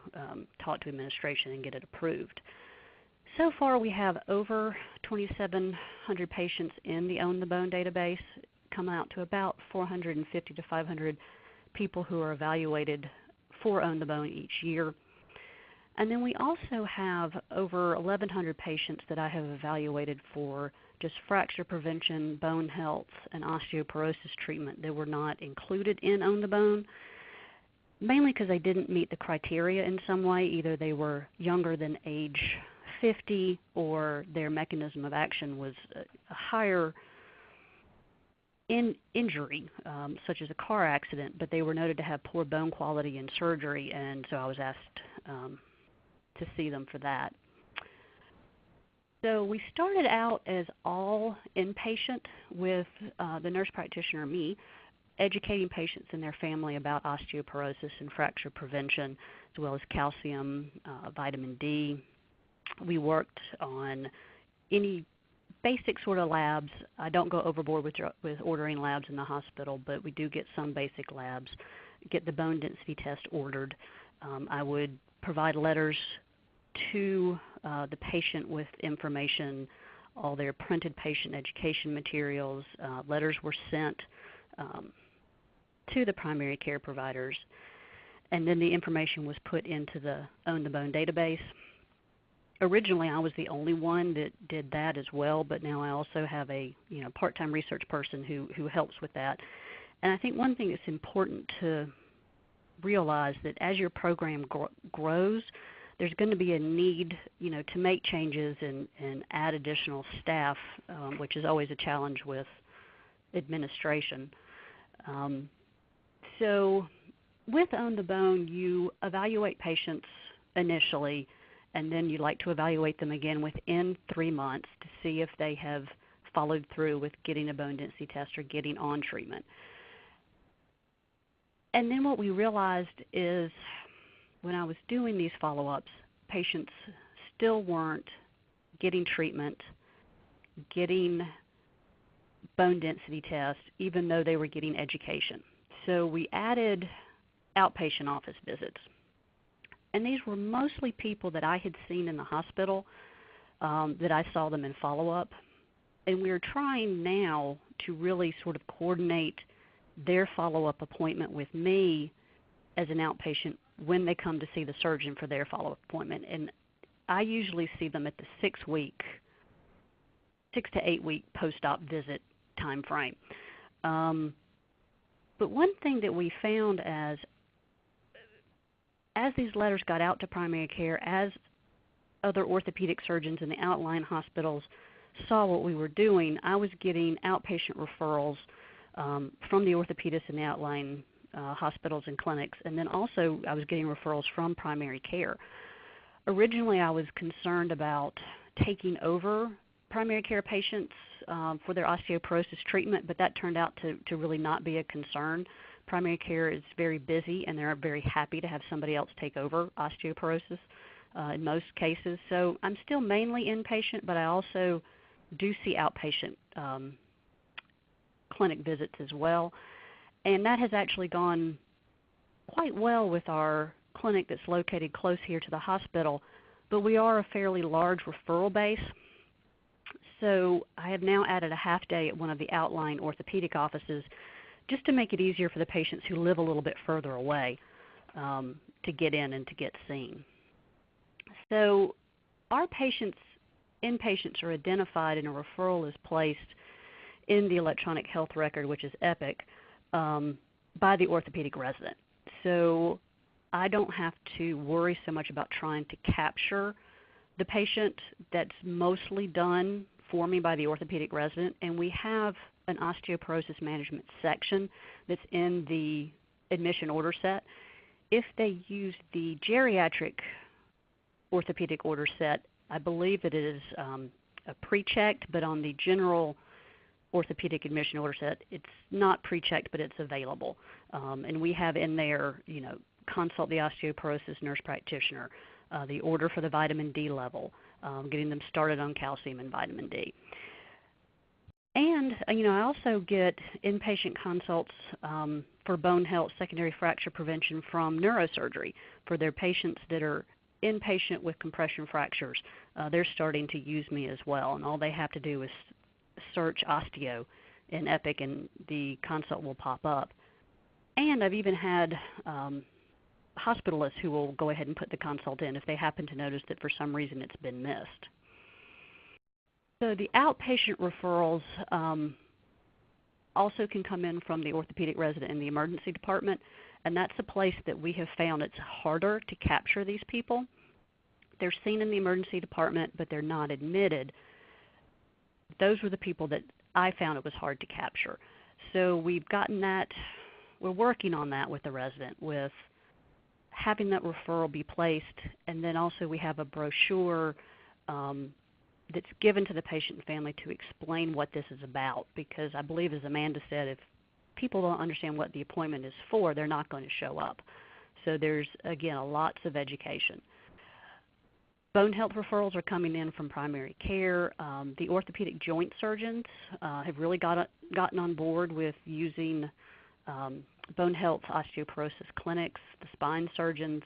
talk to administration and get it approved. So far we have over 2,700 patients in the Own the Bone database, come out to about 450 to 500 people who are evaluated for Own the Bone each year. And then we also have over 1,100 patients that I have evaluated for just fracture prevention, bone health, and osteoporosis treatment that were not included in Own the Bone, mainly because they didn't meet the criteria in some way. Either they were younger than age 50 or their mechanism of action was a higher injury, such as a car accident, but they were noted to have poor bone quality in surgery, and so I was asked to see them for that. So we started out as all inpatient with the nurse practitioner, me, educating patients and their family about osteoporosis and fracture prevention, as well as calcium, vitamin D. We worked on any basic sort of labs. I don't go overboard with ordering labs in the hospital, but we do get some basic labs, get the bone density test ordered. I would provide letters to the patient with information, all their printed patient education materials. Letters were sent to the primary care providers, and then the information was put into the Own the Bone database. Originally, I was the only one that did that as well, but now I also have a part-time research person who helps with that. And I think one thing that's important to realize that as your program grows, there's going to be a need, to make changes and add additional staff, which is always a challenge with administration. So with Own the Bone, you evaluate patients initially, and then you like to evaluate them again within 3 months to see if they have followed through with getting a bone density test or getting on treatment. And then what we realized is when I was doing these follow-ups, patients still weren't getting treatment, getting bone density tests, even though they were getting education. So we added outpatient office visits. And these were mostly people that I had seen in the hospital, that I saw them in follow-up. And we're trying now to really sort of coordinate their follow-up appointment with me as an outpatient when they come to see the surgeon for their follow-up appointment. And I usually see them at the 6 to 8 week post-op visit time frame. But one thing that we found as these letters got out to primary care, as other orthopedic surgeons in the outlying hospitals saw what we were doing, I was getting outpatient referrals from the orthopedists in the outlying hospitals and clinics, and then also I was getting referrals from primary care. Originally, I was concerned about taking over primary care patients for their osteoporosis treatment, but that turned out to really not be a concern. Primary care is very busy, and they're very happy to have somebody else take over osteoporosis in most cases. So I'm still mainly inpatient, but I also do see outpatient clinic visits as well. And that has actually gone quite well with our clinic that's located close here to the hospital, but we are a fairly large referral base. So I have now added a half day at one of the outlying orthopedic offices just to make it easier for the patients who live a little bit further away to get in and to get seen. So our inpatients are identified and a referral is placed in the electronic health record, which is EPIC, by the orthopedic resident. So I don't have to worry so much about trying to capture the patient. That's mostly done for me by the orthopedic resident, and we have an osteoporosis management section that's in the admission order set. If they use the geriatric orthopedic order set, I believe that it is a pre-checked, but on the general orthopedic admission order set, it's not pre-checked, but it's available. And we have in there, consult the osteoporosis nurse practitioner, the order for the vitamin D level, getting them started on calcium and vitamin D. And, I also get inpatient consults for bone health, secondary fracture prevention from neurosurgery for their patients that are inpatient with compression fractures. They're starting to use me as well, and all they have to do is search osteo in EPIC and the consult will pop up. And I've even had hospitalists who will go ahead and put the consult in if they happen to notice that for some reason it's been missed. So the outpatient referrals also can come in from the orthopedic resident in the emergency department, and that's a place that we have found it's harder to capture these people. They're seen in the emergency department, but they're not admitted. Those were the people that I found it was hard to capture. So we've gotten that, we're working on that with the resident, with having that referral be placed, and then also we have a brochure that's given to the patient and family to explain what this is about, because I believe, as Amanda said, if people don't understand what the appointment is for, they're not going to show up. So there's, again, lots of education. Bone health referrals are coming in from primary care. The orthopedic joint surgeons have really gotten on board with using bone health osteoporosis clinics, the spine surgeons.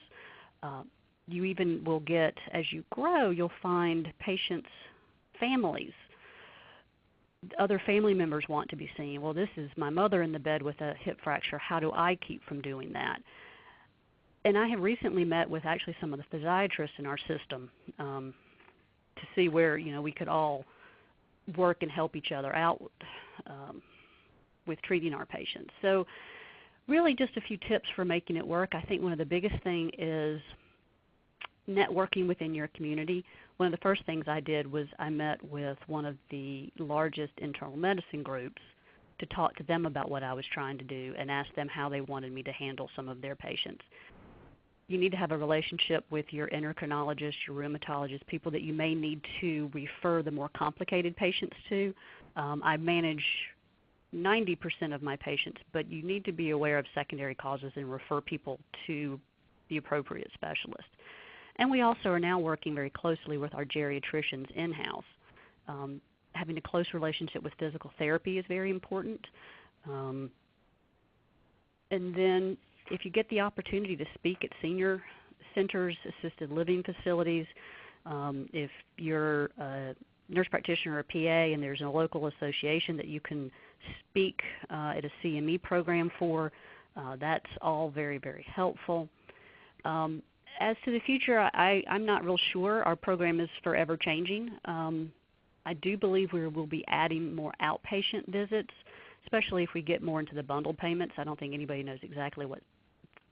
You even will get, as you grow, you'll find patients' families. Other family members want to be seen. Well, this is my mother in the bed with a hip fracture. How do I keep from doing that? And I have recently met with actually some of the physiatrists in our system to see where we could all work and help each other out with treating our patients. So really just a few tips for making it work. I think one of the biggest thing is networking within your community. One of the first things I did was I met with one of the largest internal medicine groups to talk to them about what I was trying to do and ask them how they wanted me to handle some of their patients. You need to have a relationship with your endocrinologist, your rheumatologist, people that you may need to refer the more complicated patients to. I manage 90% of my patients, but you need to be aware of secondary causes and refer people to the appropriate specialist. And we also are now working very closely with our geriatricians in-house. Having a close relationship with physical therapy is very important. And then if you get the opportunity to speak at senior centers, assisted living facilities, if you're a nurse practitioner or a PA and there's a local association that you can speak at a CME program for, that's all very, very helpful. As to the future, I'm not real sure. Our program is forever changing. I do believe we will be adding more outpatient visits, especially if we get more into the bundle payments. I don't think anybody knows exactly what's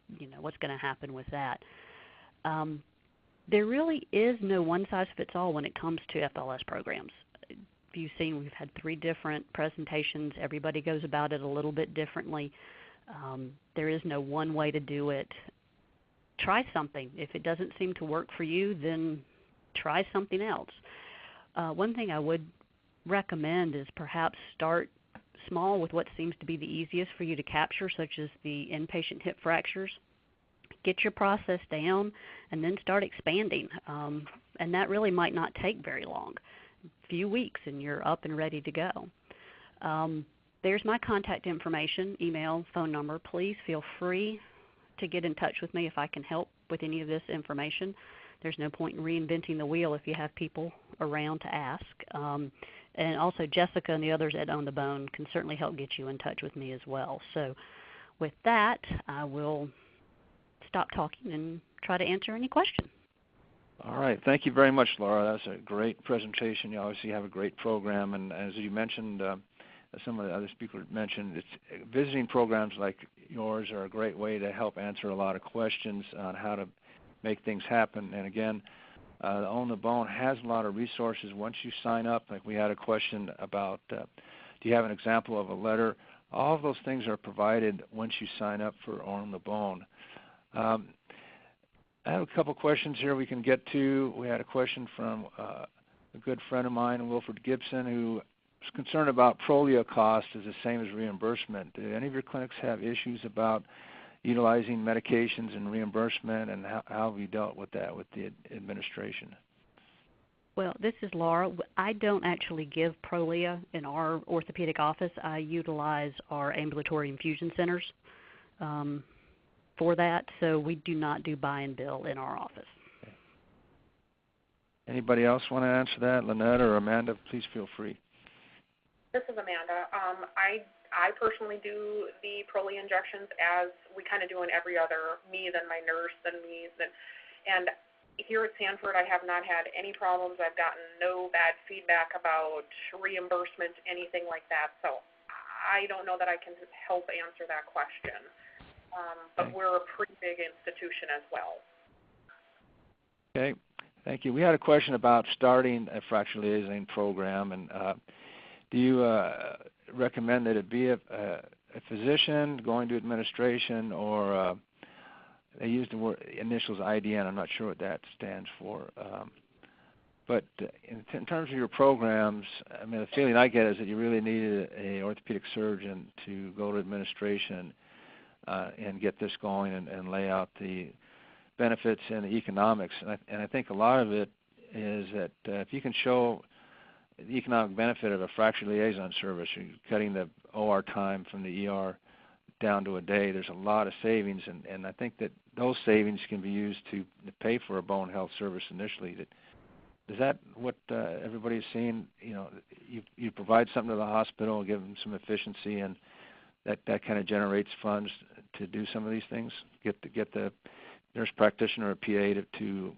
going to happen with that. There really is no one-size-fits-all when it comes to FLS programs. You've seen we've had 3 different presentations. Everybody goes about it a little bit differently. There is no one way to do it. Try something. If it doesn't seem to work for you, then try something else. One thing I would recommend is perhaps start small with what seems to be the easiest for you to capture, such as the inpatient hip fractures. Get your process down and then start expanding. And that really might not take very long. A few weeks and you're up and ready to go. There's my contact information, email, phone number. Please feel free to get in touch with me if I can help with any of this information. There's no point in reinventing the wheel if you have people around to ask. And also Jessica and the others at Own the Bone can certainly help get you in touch with me as well. So with that, I will stop talking and try to answer any questions. All right. Thank you very much, Laura. That's a great presentation. You obviously have a great program. And as you mentioned, as some of the other speakers mentioned, visiting programs like yours are a great way to help answer a lot of questions on how to make things happen. And again, Own the Bone has a lot of resources. Once you sign up, like we had a question about, do you have an example of a letter? All of those things are provided once you sign up for Own the Bone. I have a couple questions here we can get to. We had a question from a good friend of mine, Wilfred Gibson, who is concerned about Prolia cost is the same as reimbursement. Do any of your clinics have issues about utilizing medications and reimbursement, and how have you dealt with that with the administration? Well, this is Laura. I don't actually give Prolia in our orthopedic office. I utilize our ambulatory infusion centers for that, so we do not do buy and bill in our office. Okay. Anybody else want to answer that? Lynette or Amanda, please feel free. This is Amanda. I personally do the Prolia injections as we kind of do in every other, me, then my nurse, then me. And here at Sanford, I have not had any problems. I've gotten no bad feedback about reimbursement, anything like that. So I don't know that I can help answer that question. But we're a pretty big institution as well. Okay, thank you. We had a question about starting a fracture liaison program, and do you recommend that it be a physician going to administration, or they use the word initials IDN. I'm not sure what that stands for. But in terms of your programs, I mean, the feeling I get is that you really needed an orthopedic surgeon to go to administration and get this going and lay out the benefits and the economics. And I think a lot of it is that if you can show the economic benefit of a fracture liaison service, you're cutting the OR time from the ER down to a day, there's a lot of savings. And I think that those savings can be used to pay for a bone health service initially. Is that what everybody's seeing? You know, you provide something to the hospital, give them some efficiency, and that kind of generates funds to do some of these things. Get the nurse practitioner or PA to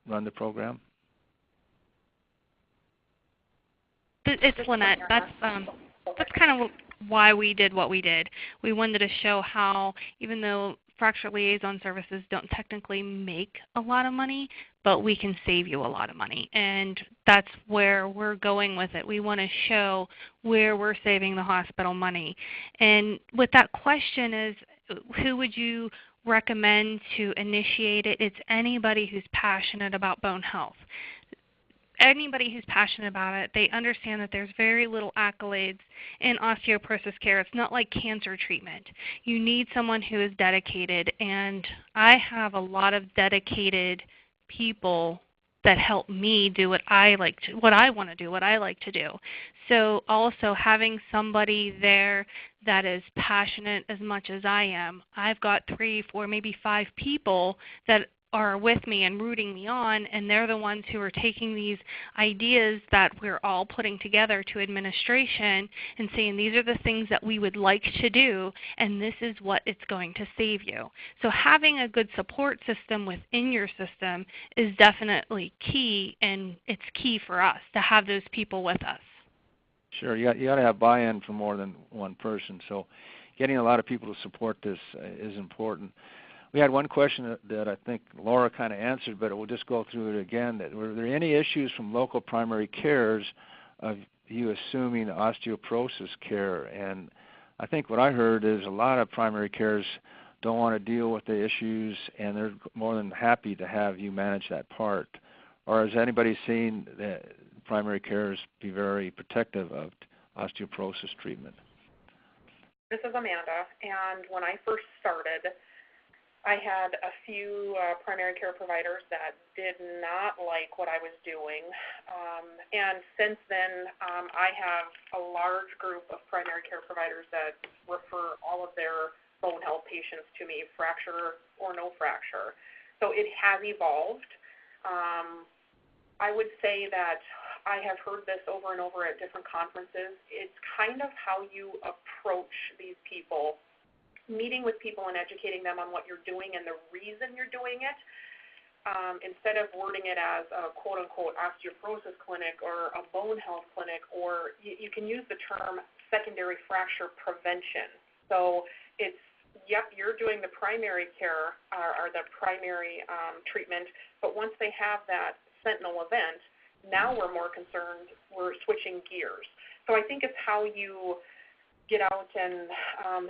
run the program. It's Lynette. That's kind of why we did what we did. We wanted to show how, even though fracture liaison services don't technically make a lot of money, but we can save you a lot of money. And that's where we're going with it. We want to show where we're saving the hospital money. And with that question is, who would you recommend to initiate it? It's anybody who's passionate about bone health. Anybody who's passionate about it, they understand that there's very little accolades in osteoporosis care. It's not like cancer treatment. You need someone who is dedicated, and I have a lot of dedicated people that help me do what I like to, what I want to do, what I like to do. So also having somebody there that is passionate as much as I am. I've got 3, 4, maybe 5 people that are with me and rooting me on, and they're the ones who are taking these ideas that we're all putting together to administration and saying these are the things that we would like to do, and this is what it's going to save you. So having a good support system within your system is definitely key, and it's key for us to have those people with us. Sure, you got to have buy-in from more than one person. So getting a lot of people to support this is important. We had one question that I think Laura kind of answered, but we'll just go through it again. That were there any issues from local primary cares of you assuming osteoporosis care? And I think what I heard is a lot of primary cares don't want to deal with the issues, and they're more than happy to have you manage that part. Or has anybody seen the primary cares be very protective of osteoporosis treatment? This is Amanda, and when I first started, I had a few primary care providers that did not like what I was doing. And since then, I have a large group of primary care providers that refer all of their bone health patients to me, fracture or no fracture. So it has evolved. I would say that I have heard this over and over at different conferences. It's kind of how you approach these people, meeting with people and educating them on what you're doing and the reason you're doing it, instead of wording it as a quote-unquote osteoporosis clinic or a bone health clinic, or you can use the term secondary fracture prevention. So it's, yep, you're doing the primary care or the primary treatment, but once they have that sentinel event, now we're more concerned, we're switching gears. So I think it's how you get out and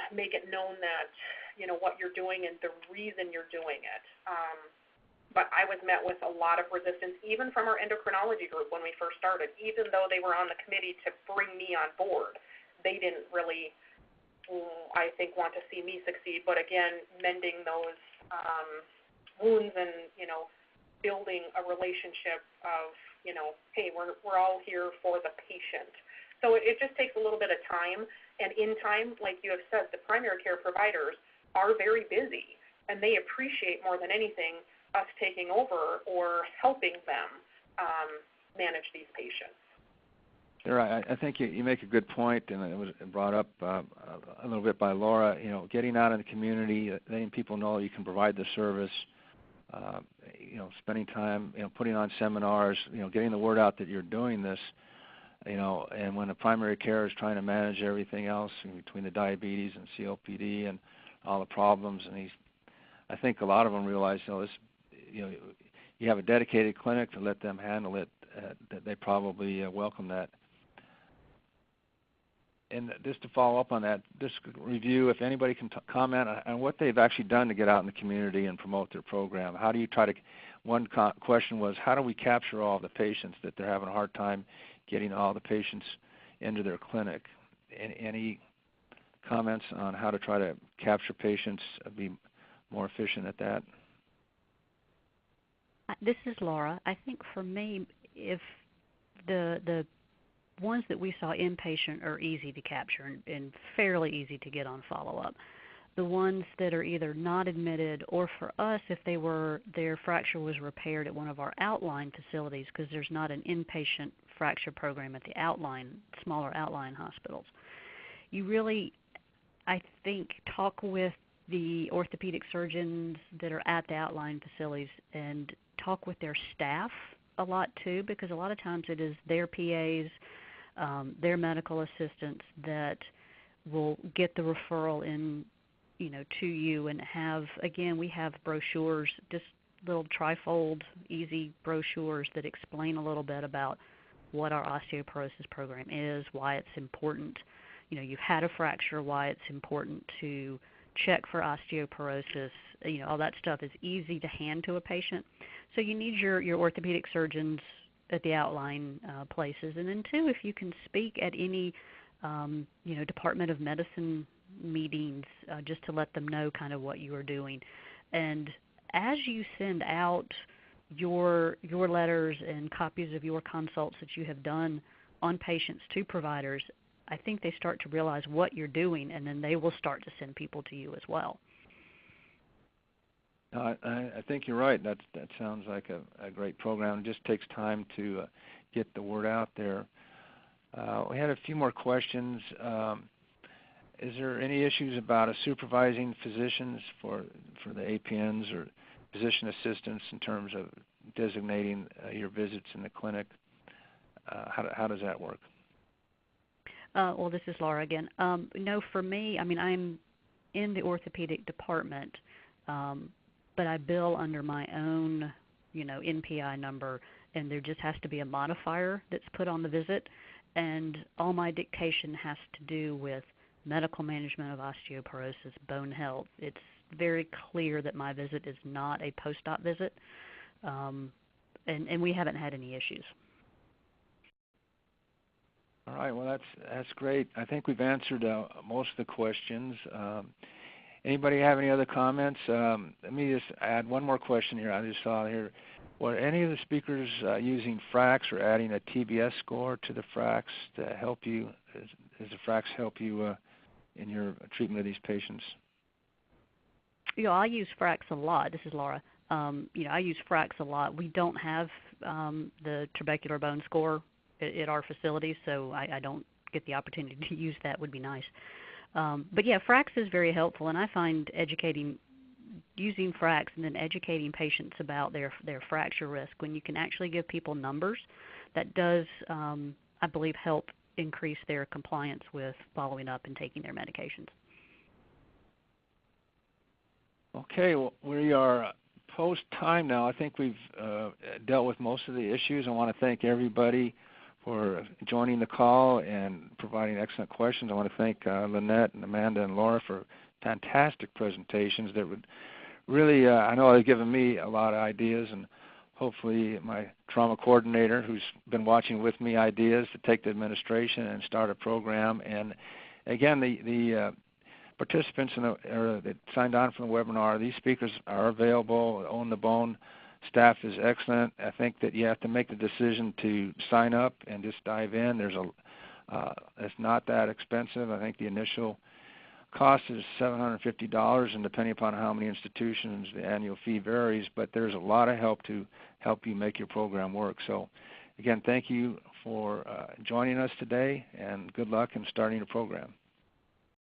make it known that, you know, what you're doing and the reason you're doing it. But I was met with a lot of resistance, even from our endocrinology group when we first started. Even though they were on the committee to bring me on board, they didn't really, I think, want to see me succeed. But again, mending those wounds and, you know, building a relationship of, you know, hey, we're all here for the patient. So it just takes a little bit of time. And in time, like you have said, the primary care providers are very busy, and they appreciate more than anything us taking over or helping them manage these patients. Sure, I think you make a good point, and it was brought up a little bit by Laura. You know, getting out in the community, letting people know you can provide the service. You know, spending time, you know, putting on seminars. You know, getting the word out that you're doing this. You know, and when a primary care is trying to manage everything else in between the diabetes and COPD and all the problems, and I think a lot of them realize, you know, this, you know, you have a dedicated clinic to let them handle it. That they probably welcome that. And just to follow up on that, just review if anybody can comment on what they've actually done to get out in the community and promote their program. How do you try to? One question was, how do we capture all the patients that they're having a hard time getting all the patients into their clinic? Any comments on how to try to capture patients, be more efficient at that? This is Laura. I think for me, if the ones that we saw inpatient are easy to capture and fairly easy to get on follow-up. The ones that are either not admitted, or for us, if their fracture was repaired at one of our outlying facilities, because there's not an inpatient fracture program at the smaller outlying hospitals. You really, I think, talk with the orthopedic surgeons that are at the outlying facilities and talk with their staff a lot too, because a lot of times it is their PAs, their medical assistants that will get the referral in, you know, to you, and we have brochures, just little trifold, easy brochures that explain a little bit about what our osteoporosis program is, why it's important. You know, you've had a fracture, why it's important to check for osteoporosis. You know, all that stuff is easy to hand to a patient. So you need your orthopedic surgeons at the outlying places. And then, too, if you can speak at any, you know, Department of Medicine meetings, just to let them know kind of what you are doing. And as you send out your letters and copies of your consults that you have done on patients to providers, I think they start to realize what you're doing, and then they will start to send people to you as well. I think you're right. That sounds like a great program. It just takes time to get the word out there. We had a few more questions. Is there any issues about supervising physicians for the APNs or physician assistants in terms of designating your visits in the clinic? How does that work? Well, this is Laura again. No, for me, I mean, I'm in the orthopedic department, but I bill under my own, NPI number, and there just has to be a modifier that's put on the visit, and all my dictation has to do with medical management of osteoporosis, bone health. It's very clear that my visit is not a post-op visit, and we haven't had any issues. All right, well, that's great. I think we've answered most of the questions. Anybody have any other comments? Let me just add one more question here. I just saw here. Were any of the speakers using FRAX or adding a TBS score to the FRAX to help you? Does the FRAX help you in your treatment of these patients? I use FRAX a lot. This is Laura. I use FRAX a lot. We don't have the trabecular bone score at our facility, so I don't get the opportunity to use that. Would be nice. But yeah, FRAX is very helpful, and I find using FRAX and then educating patients about their fracture risk, when you can actually give people numbers, that does, I believe, help increase their compliance with following up and taking their medications. Okay, well, we are post-time now. I think we've dealt with most of the issues. I want to thank everybody for joining the call and providing excellent questions. I want to thank Lynette and Amanda and Laura for fantastic presentations that would really, I know they've given me a lot of ideas, and hopefully my trauma coordinator, who's been watching with me, ideas to take the administration and start a program. And again, the participants that signed on for the webinar, these speakers are available. Own the Bone staff is excellent. I think that you have to make the decision to sign up and just dive in. It's not that expensive. I think the initial cost is $750, and depending upon how many institutions, the annual fee varies, but there's a lot of help to help you make your program work. So again, thank you for joining us today, and good luck in starting your program.